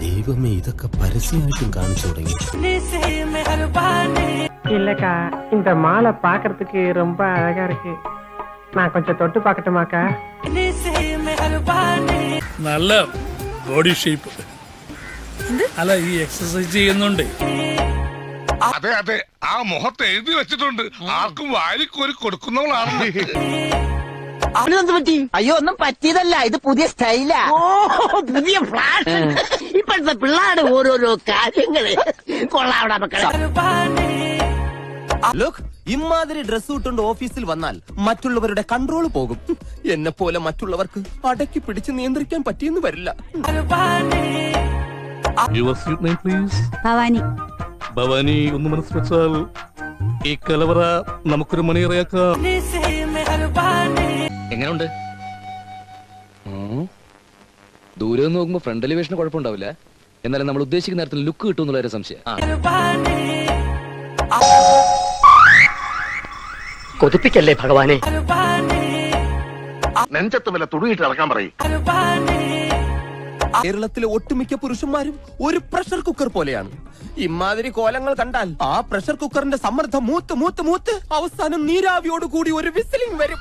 ദൈവമേ, ഇതൊക്കെ പരസ്യമായിട്ടും കാണിച്ചു തുടങ്ങി. இல்லக்கா இந்த மாலை பாக்குறதுக்கு ரொம்ப அழகா இருக்கு. நான் கொஞ்சம் தொட்டு பார்க்கட்டுமாக்கா? നല്ല ബോഡി ഷേപ്പ് അല്ല, ഈ എക്സസൈസ് ചെയ്യുന്നുണ്ട്. അതെ അതെ, ആ മുഖത്ത് എഴുതി വെച്ചിട്ടുണ്ട്, ആർക്കും വാരിക്കോരി കൊടുക്കുന്നവളാണ്. അയ്യോ ഒന്നും പറ്റിയതല്ല, ഇത് പുതിയ സ്റ്റൈലാ. പുതിയ ഫ്ലാഷ്. ഇപ്പോഴത്തെ പിള്ളേരുടെ ഓരോരോ കാര്യങ്ങള് കൊള്ളാവിടെ മക്കളെ. ലുക്ക്, ഇമാതിരി ഡ്രസ് ഇട്ടുകൊണ്ട് ഓഫീസിൽ വന്നാൽ മറ്റുള്ളവരുടെ കൺട്രോൾ പോകും. എന്നെ പോലെ മറ്റുള്ളവർക്ക് അടക്കി പിടിച്ച് നിയന്ത്രിക്കാൻ പറ്റിയെന്ന് വരില്ല. Your sweet name please. Bhavani. Bhavani, ഒന്ന് മനസ്സ് വെച്ചാൽ ഈ കലവറ നമുക്കൊരു മണിയറയാക്കാം. എങ്ങനെയുണ്ട്? ദൂരെ നിന്ന് നോക്കുമ്പോ ഫ്രണ്ട് എലിവേഷന് കുഴപ്പമുണ്ടാവില്ല, എന്നാലും നമ്മൾ ഉദ്ദേശിക്കുന്ന നേരത്തിൽ ലുക്ക് കിട്ടും എന്നുള്ള സംശയം. കൊതിപ്പിക്കല്ലേ ഭഗവാനെ. നെഞ്ചത്ത് വല്ല തുണിയിട്ട് ഇറക്കാൻ പറയും. കേരളത്തിലെ ഒട്ടുമിക്ക പുരുഷന്മാരും ഒരു പ്രഷർ കുക്കർ പോലെയാണ്. ഇമാതിരി കോലങ്ങൾ കണ്ടാൽ ആ പ്രഷർ കുക്കറിന്റെ സമ്മർദ്ദം മൂത്ത് മൂത്ത് മൂത്ത് അവസാനം നീരാവിയോട് കൂടി ഒരു വിസിലിംഗ് വരും.